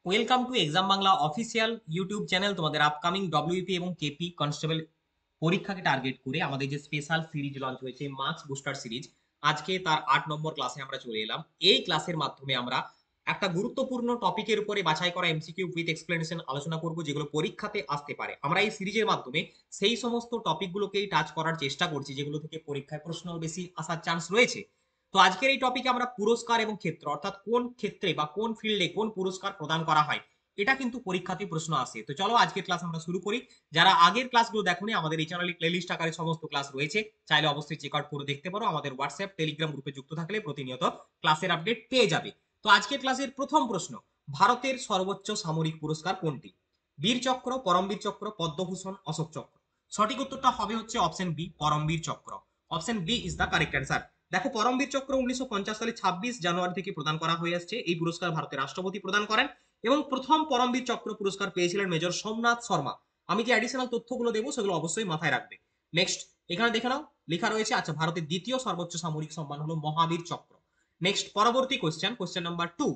Welcome to exam Bangla official YouTube channel. তোমাদের upcoming WP এবং KP constable পরীক্ষাকে target করে আমাদের যে স্পেশাল সিরিজ লঞ্চ হয়েছে মার্কস বুস্টার সিরিজ, আজকে তার 8 নম্বর ক্লাসে আমরা চলে এলাম। এই ক্লাসের মাধ্যমে আমরা একটা গুরুত্বপূর্ণ টপিকের উপরে বাছাই করা এমসিকিউ উইথ এক্সপ্লেনেশন আলোচনা করব, যেগুলো পরীক্ষাতে আসতে পারে। আমরা এই সিরিজের মাধ্যমে সেই সমস্ত টপিকগুলোকেই টাচ করার চেষ্টা করছি যেগুলো থেকে পরীক্ষায় প্রশ্ন বেশি আসার চান্স রয়েছে। তো আজকের এই টপিকে আমরা পুরস্কার এবং ক্ষেত্র, অর্থাৎ কোন ক্ষেত্রে বা কোন ফিল্ডে কোন পুরস্কার প্রদান করা হয়, এটা কিন্তু পরীক্ষাতে প্রশ্ন আসে। তো চলো আজকের ক্লাস আমরা শুরু করি। যারা আগের ক্লাসগুলো দেখোনি, আমাদের এই চ্যানেলে প্লেলিস্ট আকারে সমস্ত ক্লাস রয়েছে, চাইলে অবশ্যই চেক আউট করে দেখতে পারো। আমাদের হোয়াটসঅ্যাপ টেলিগ্রাম গ্রুপে যুক্ত থাকলে প্রতিনিয়ত ক্লাসের আপডেট পেয়ে যাবে। তো আজকের ক্লাসের প্রথম প্রশ্ন, ভারতের সর্বোচ্চ সামরিক পুরস্কার কোনটি? বীর চক্র, পরমবীর চক্র, পদ্মভূষণ, অশোক চক্র। সঠিক উত্তরটা হবে হচ্ছে option B, Paramvir Chakra. Option B is the correct answer. দেখো, পরমবীর চক্র 1950 সালে 26 জানুয়ারি থেকে প্রদান করা হয়ে আসছে। এই পুরস্কার ভারতের রাষ্ট্রপতি প্রদান করেন এবং প্রথম পরমবীর চক্র পুরস্কার পেয়েছিলেন মেজর সোমনাথ শর্মা। আমি যে অ্যাডিশনাল তথ্যগুলো দেবো সেগুলো অবশ্যই মাথায় রাখবে। নেক্সট, এখানে দেখে নাও লেখা রয়েছে, আচ্ছা, ভারতের দ্বিতীয় সর্বোচ্চ সামরিক সম্মান হলো মহাবীর চক্র। নেক্সট, পরবর্তী কোশ্চেন, কোশ্চেন নাম্বার 2,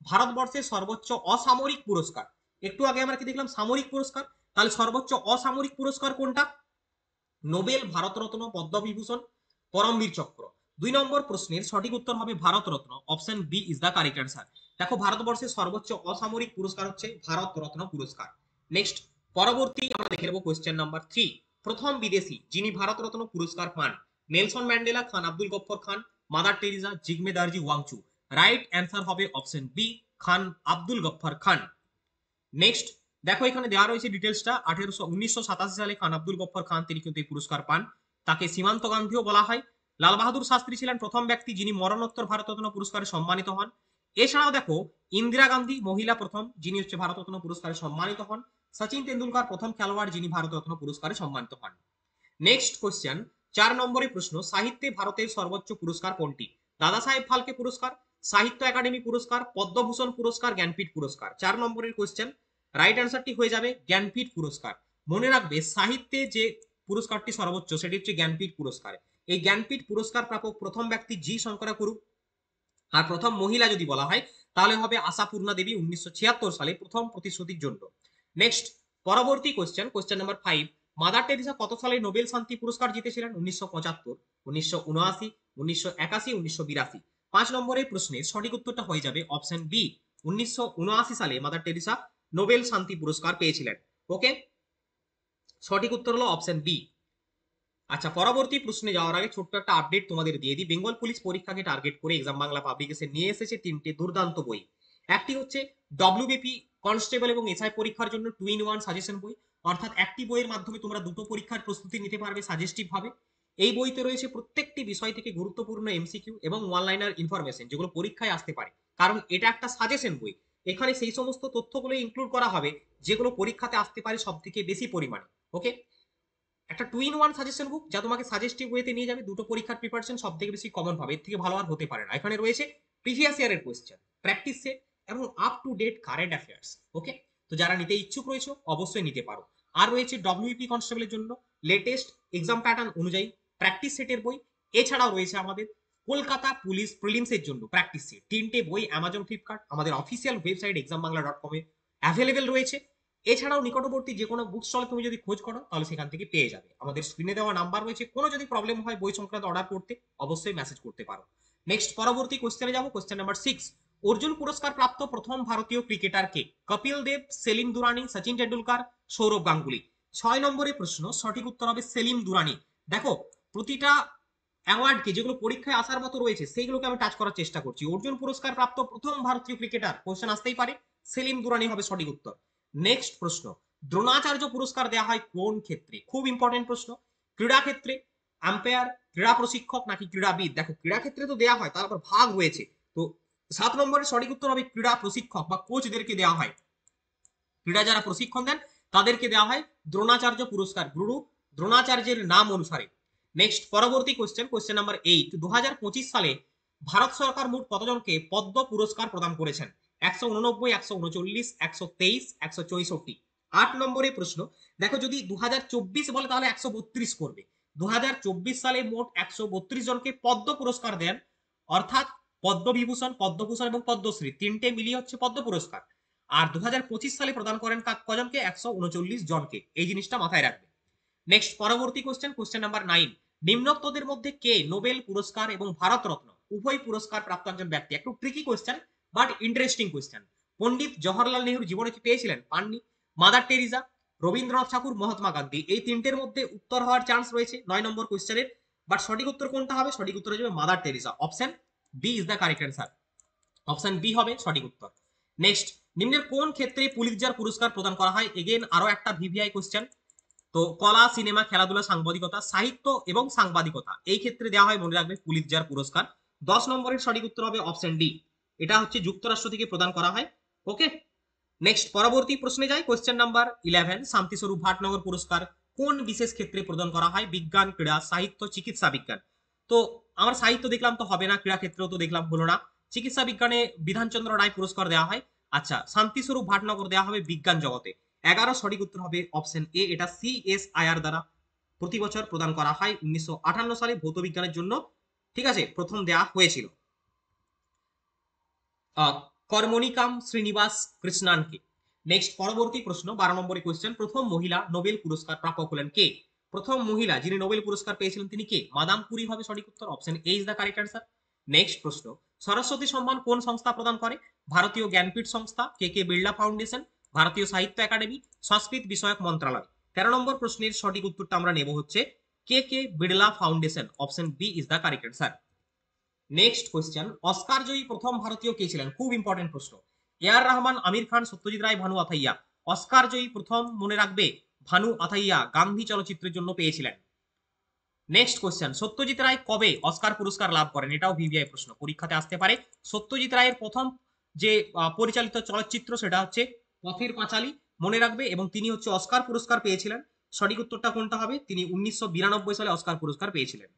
ভারতবর্ষের সর্বোচ্চ অসামরিক পুরস্কার। একটু আগে আমরা কি দেখলাম? সামরিক পুরস্কার। তাহলে সর্বোচ্চ অসামরিক পুরস্কার কোনটা? নোবেল, ভারতরত্ন, পদ্মবিভূষণ, পরমবীর চক্র। 2 নম্বর প্রশ্নের সঠিক উত্তর হবে Bharat Ratna. Option B is the correct answer. দেখো, ভারতবর্ষের সর্বোচ্চ অসামরিক পুরস্কার হচ্ছে ভারতরত্ন পুরস্কার। নেক্সট, পরবর্তী আমরা দেখে নেব কোয়েশ্চেন নাম্বার 3, প্রথম বিদেশি যিনি ভারতরত্ন পুরস্কার পান। Nelson Mandela, Khan Abdul Ghaffar Khan, Mother Teresa, Jigme Dorji Wangchuk. Right answer হবে option B, Khan Abdul Ghaffar Khan. Next, দেখো এখানে দেওয়া রয়েছে ডিটেলসটা। 1987 সালে খান আব্দুল গফফর খান তিনি কিন্তু এই পুরস্কার পান। তাকে সীমান্ত গান্ধীও বলা হয়। লাল বাহাদুর শাস্ত্রী ছিলেন প্রথম ব্যক্তি যিনি মরণোত্তর ভারতরত্ন পুরস্কারে সম্মানিত হন। এছাড়াও দেখো, ইন্দিরা গান্ধী মহিলা প্রথম যিনি হচ্ছে ভারতরত্ন পুরস্কারে সম্মানিত হন। সচিন তেন্ডুলকর প্রথম খেলোয়াড় যিনি ভারতরত্ন পুরস্কারে সম্মানিত হন। নেক্সট কোশ্চেন, 4 নম্বরের প্রশ্ন, সাহিত্যে ভারতের সর্বোচ্চ পুরস্কার কোনটি? দাদা সাহেব ফালকে পুরস্কার, সাহিত্য একাডেমি পুরস্কার, পদ্মভূষণ পুরস্কার, জ্ঞানপীঠ পুরস্কার। 4 নম্বরের কোশ্চেন, রাইট অ্যান্সারটি হয়ে যাবে জ্ঞানপীঠ পুরস্কার। মনে রাখবে, সাহিত্যে যে পুরস্কারটি সর্বোচ্চ সেটি হচ্ছে জ্ঞানপীঠ পুরস্কার। এই জ্ঞানপীঠ পুরস্কার প্রাপক প্রথম ব্যক্তি জি শঙ্করাগুরু। আর প্রথম মহিলা যদি বলা হয় তাহলে হবে আশাপূর্ণা দেবী, 1976 সালে প্রথম প্রতিশ্রুতির জন্য। নেক্সট, পরবর্তী question, question number 5, mother Teresa কত সালে নোবেল শান্তি পুরস্কার জিতেছিলেন? 1975, 1979, 1981, 1982। 5 নম্বরের প্রশ্নের সঠিক উত্তরটা হয়ে যাবে অপশন বি, 1979 সালে মাদার টেরিসা নোবেল শান্তি পুরস্কার পেয়েছিলেন। ওকে, সঠিক উত্তর হলো অপশন বি। আচ্ছা, পরবর্তী প্রশ্নে যাওয়ার আগে ছোট্ট একটা আপডেট তোমাদের দিয়ে দিই। বেঙ্গল পুলিশ পরীক্ষাকে টার্গেট করে এক্সাম বাংলা পাবলিকেশন নিয়ে এসেছে 3টে দুর্দান্ত বই। একটি হচ্ছে ডব্লিউবিপি কনস্টেবল এবং এসআই পরীক্ষার জন্য 2-in-1 সাজেশন বই, অর্থাৎ একটি বইয়ের মাধ্যমে তোমরা দুটো পরীক্ষার প্রস্তুতি নিতে পারবে সাজেস্টিভ ভাবে। এই বইতে রয়েছে প্রত্যেকটি বিষয় থেকে গুরুত্বপূর্ণ এমসিকিউ এবং ওয়ান লাইনার ইনফরমেশন যেগুলো পরীক্ষায় আসতে পারে, কারণ এটা একটা সাজেশন বই। এখানে সেই সমস্ত তথ্যগুলো ইনক্লুড করা হবে যেগুলো পরীক্ষাতে আসতে পারে সব থেকে বেশি পরিমাণে। ওকে, একটা 2-in-1 সাজেশন বুক যা তোমাকে সাজেস্টিভ ওয়েতে নিয়ে যাবে দুটো পরীক্ষার প্রিপারেশন সব থেকে বেশি কমন ভাবে, এর থেকে ভালো আর হতে পারে না। এখানে রয়েছে প্রিভিয়াস ইয়ারের কোয়েশ্চেন, প্র্যাকটিস সেট এবং up to date current affairs. Okay, তো যারা নিতে ইচ্ছুক রয়েছে অবশ্যই নিতে পারো। আর রয়েছে ডব্লিউপি কনস্টেবলের জন্য লেটেস্ট এক্সাম প্যাটার্ন অনুযায়ী প্র্যাকটিস সেটের বই। এছাড়াও রয়েছে আমাদের কলকাতা পুলিশ প্রিলিমসের জন্য প্র্যাকটিস সেট। 3টে বই অ্যামাজন ফ্লিপকার্ট আমাদের অফিসিয়াল ওয়েবসাইট examBangla.com-এ অ্যাভেলেবেল রয়েছে। এছাড়াও নিকটবর্তী যে কোনো বুক স্টলে তুমি যদি খোঁজ করো তাহলে সেখান থেকে পেয়ে যাবে। আমাদের স্ক্রিনে দেওয়া নাম্বার রয়েছে, কোনো যদি প্রবলেম হয় বই সংক্রান্ত অর্ডার করতে অবশ্যই মেসেজ করতে পারো। নেক্সট, পরবর্তী কোশ্চেনে যাবো, কোশ্চেন নাম্বার 6, অর্জুন পুরস্কার প্রাপ্ত প্রথম ভারতীয় ক্রিকেটার কে? কপিল দেব, সেলিম দুরানি, সচিন টেন্ডুলকার, সৌরভ গাঙ্গুলি। 6 নম্বরের প্রশ্ন, সঠিক উত্তর হবে সেলিম দুরানি। দেখো, প্রতিটা অ্যাওয়ার্ডকে যেগুলো পরীক্ষায় আসার মতো রয়েছে সেইগুলোকে আমি টাচ করার চেষ্টা করছি। অর্জুন পুরস্কার প্রাপ্ত প্রথম ভারতীয় ক্রিকেটার, কোশ্চেন আসতেই পারে, সেলিম দুরানি হবে সঠিক উত্তর। নেক্সট প্রশ্ন, দ্রোণাচার্য পুরস্কার দেওয়া হয় কোন ক্ষেত্রে? খুব ইম্পর্টেন্ট প্রশ্ন। ক্রীড়া ক্ষেত্রে, আম্পায়ার, ক্রীড়া প্রশিক্ষক নাকি ক্রীড়াবিদ? দেখো, ক্রীড়া ক্ষেত্রে তো দেওয়া হয়, তারপর ভাগ হয়েছে। তো 7 নম্বরের সঠিক উত্তর হবে ক্রীড়া প্রশিক্ষক বা কোচদেরকে দেওয়া হয়, ক্রীড়া যারা প্রশিক্ষণ দেন তাদেরকে দেওয়া হয় দ্রোণাচার্য পুরস্কার, গুরু দ্রোণাচার্যের নাম অনুসারে। নেক্সট, পরবর্তী কোশ্চেন, কোশ্চেন নাম্বার 8, 2025 সালে ভারত সরকার মোট কতজনকে পদ্ম পুরস্কার প্রদান করেছেন? 189, 139, 123, 164। 8 নম্বরের প্রশ্ন, দেখো যদি 2024 বলে তাহলে 132 করবে। 2024 সালে মোট 132 জনকে পদ্ম পুরস্কার দেন, অর্থাৎ পদ্মবিভূষণ, পদ্মভূষণ এবং পদ্মশ্রী 3টে মিলিয়ে হচ্ছে পদ্ম পুরস্কার। আর 2025 সালে প্রদান করেন কজনকে? 139 জনকে। এই জিনিসটা মাথায় রাখবে। নেক্সট পরবর্তী কোশ্চেন, কোশ্চেন নাম্বার 9, নিম্নোক্তদের মধ্যে কে নোবেল পুরস্কার এবং ভারতরত্ন উভয় পুরস্কার প্রাপ্ত একজন ব্যক্তি? একটু tricky question but interesting question. Pandit Jawaharlal Nehru জীবনে কি পেয়েছিলেন? পাননি। মাদার টেরিজা, রবীন্দ্রনাথ ঠাকুর, মহাত্মা গান্ধী, এই তিনটের মধ্যে উত্তর হওয়ার চান্স রয়েছে 9 নম্বর কোশ্চেনের। বাট সঠিক উত্তর কোনটা হবে? সঠিক উত্তর হয়ে যাবে Mother Teresa. Option B is the correct answer. Option B হবে সঠিক উত্তর। নেক্সট, নিম্নের কোন ক্ষেত্রে পুলিৎজার পুরস্কার প্রদান করা হয়? এগেন আরো একটা ভিভিআই কোশ্চেন। তো কলা, সিনেমা, খেলাধুলা, সাংবাদিকতা, সাহিত্য এবং সাংবাদিকতা, এই ক্ষেত্রে দেওয়া হয়, মনে রাখবে, পুলিৎজার পুরস্কার। 10 নম্বরের সঠিক উত্তর হবে অপশন ডি। এটা হচ্ছে যুক্তরাষ্ট্র থেকে প্রদান করা হয়। ওকে, নেক্সট পরবর্তী প্রশ্নে যাই। কোশ্চেন নাম্বার 11, শান্তিস্বরূপ ভাটনগর পুরস্কার কোন বিশেষ ক্ষেত্রে প্রদান করা হয়? বিজ্ঞান, ক্রীড়া, সাহিত্য, চিকিৎসা বিজ্ঞান। তো আমার সাহিত্য দেখলাম তো হবে না, ক্রীড়া ক্ষেত্রেও তো দেখলাম হলো না, চিকিৎসা বিজ্ঞানে বিধানচন্দ্র রায় পুরস্কার দেওয়া হয়। আচ্ছা, শান্তিস্বরূপ ভাটনগর দেওয়া হবে বিজ্ঞান জগতে। 11 সঠিক উত্তর হবে অপশন এ। এটা সিএসআইআর দ্বারা প্রতি বছর প্রদান করা হয়। 1958 সালে ভৌত বিজ্ঞানের জন্য, ঠিক আছে, প্রথম দেওয়া হয়েছিল। কর্মনিকাম শ্রীনিবাস কৃষ্ণানকে। নেক্সট পরবর্তী প্রশ্ন, 12 নম্বরের কোশ্চেন, প্রথম মহিলা নোবেল পুরস্কার প্রাপক হলেন কে? প্রথম মহিলা যিনি নোবেল পুরস্কার পেয়েছিলেন তিনি কে? মাদাম কুরি হবে সঠিক উত্তর। Option A is the correct answer. Next প্রশ্ন, সরস্বতী সম্মান কোন সংস্থা প্রদান করে? ভারতীয় জ্ঞানপীঠ সংস্থা, কে কে বিড়লা ফাউন্ডেশন, ভারতীয় সাহিত্য একাডেমি, সংস্কৃত বিষয়ক মন্ত্রণালয়। 13 নম্বর প্রশ্নের সঠিক উত্তরটা আমরা নেব হচ্ছে K K Birla foundation. Option B is the correct answer. Next question, Oscar জয়ী প্রথম ভারতীয় কে ছিলেন? খুব ইম্পর্টেন্ট প্রশ্ন। এআর রহমান, আমির খান, সত্যজিৎ রায়, ভানু আথাইয়া। অস্কার জয়ী প্রথম, মনে রাখবে, ভানু আথাইয়া গান্ধী চলচ্চিত্রের জন্য পেয়েছিলেন। নেক্সট কোয়েশ্চেন, সত্যজিৎ রায় কবে অস্কার পুরস্কার লাভ করেন? এটাও ভিভিআই প্রশ্ন, পরীক্ষাতে আসতে পারে। সত্যজিৎ রায়ের প্রথম যে পরিচালিত চলচ্চিত্র সেটা হচ্ছে পথের পাঁচালী, মনে রাখবে, এবং তিনি হচ্ছে অস্কার পুরস্কার পেয়েছিলেন। সঠিক উত্তরটা কোনটা হবে? তিনি 1992 সালে অস্কার পুরস্কার পেয়েছিলেন।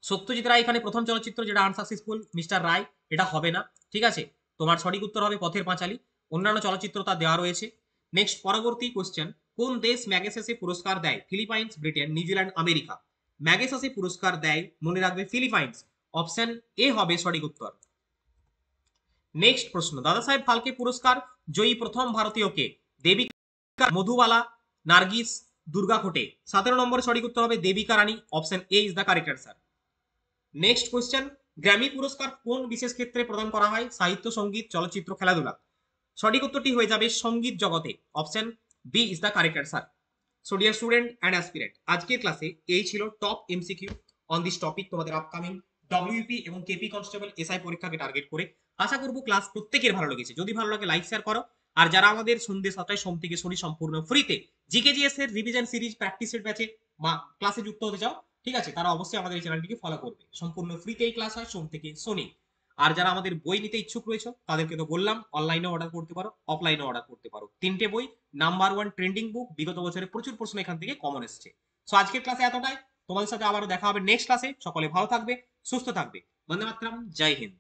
সত্যজিৎ রায় এখানে প্রথম চলচ্চিত্র যেটা আনসাকসেসফুল, মিস্টার রায়, এটা হবে না, ঠিক আছে। তোমার সঠিক উত্তর হবে পথের পাঁচালী। অন্যান্য চলচ্চিত্র তা দেওয়া রয়েছে। নেক্সট পরবর্তী কোশ্চেন, কোন দেশ ম্যাগেসেসে পুরস্কার দেয়? Philippines, Britain, New Zealand, America. Magsaysay পুরস্কার দেয়, মনে রাখবে, ফিলিপাইন্স। অপশন এ হবে সঠিক উত্তর। নেক্সট প্রশ্ন, দাদা সাহেব ফালকে পুরস্কার জয়ী প্রথম ভারতীয় কে? দেবিকা, মধুবালা, নার্গিস, দুর্গা খোটে। 17 নম্বরের সঠিক উত্তর হবে Devika Rani. Option A is the correct answer. Next question, Grammy পুরস্কার কোন বিশেষ ক্ষেত্রে প্রদান করা হয়? সাহিত্য, সঙ্গীত, চলচ্চিত্র, খেলাধুলা। সঠিক উত্তরটি হয়ে যাবে সঙ্গীত জগতে। Option B is the correct answer. So dear student and aspirant, আজকের ক্লাসে এই ছিল top MCQ on this topic, তোমাদের আপকামিং ডব্লিউপি এবং কেপি কনস্টেবল এসআই পরীক্ষাকে টার্গেট করে। আশা করব ক্লাস প্রত্যেকের ভালো লেগেছে। যদি ভালো লাগে লাইক শেয়ার করো। আর যারা আমাদের সন্ধ্যে 7টায় সোম থেকে শনি সম্পূর্ণ ফ্রিতে জিকেজিএস এর রিভিশন সিরিজ প্র্যাকটিসের ব্যাচে বা ক্লাসে যুক্ত হতে চাও, ঠিক আছে, তারা অবশ্যই আমাদের এই চ্যানেলটিকে ফলো করবে। সম্পূর্ণ ফ্রিতে এই ক্লাস হয় সোম থেকে শনি। আর যারা আমাদের বই নিতে ইচ্ছুক রয়েছে তাদেরকে তো বললাম, অনলাইনে অর্ডার করতে পারো, অফলাইনে অর্ডার করতে পারো। 3টে বই, নাম্বার 1 ট্রেন্ডিং বুক, বিগত বছরে প্রচুর প্রশ্ন এখান থেকে কমন এসেছে। সো আজকের ক্লাসে এতটাই। তোমাদের সাথে আবারও দেখা হবে নেক্সট ক্লাসে। সকলে ভালো থাকবে, সুস্থ থাকবে। বন্দে মাতরম, জয় হিন্দ।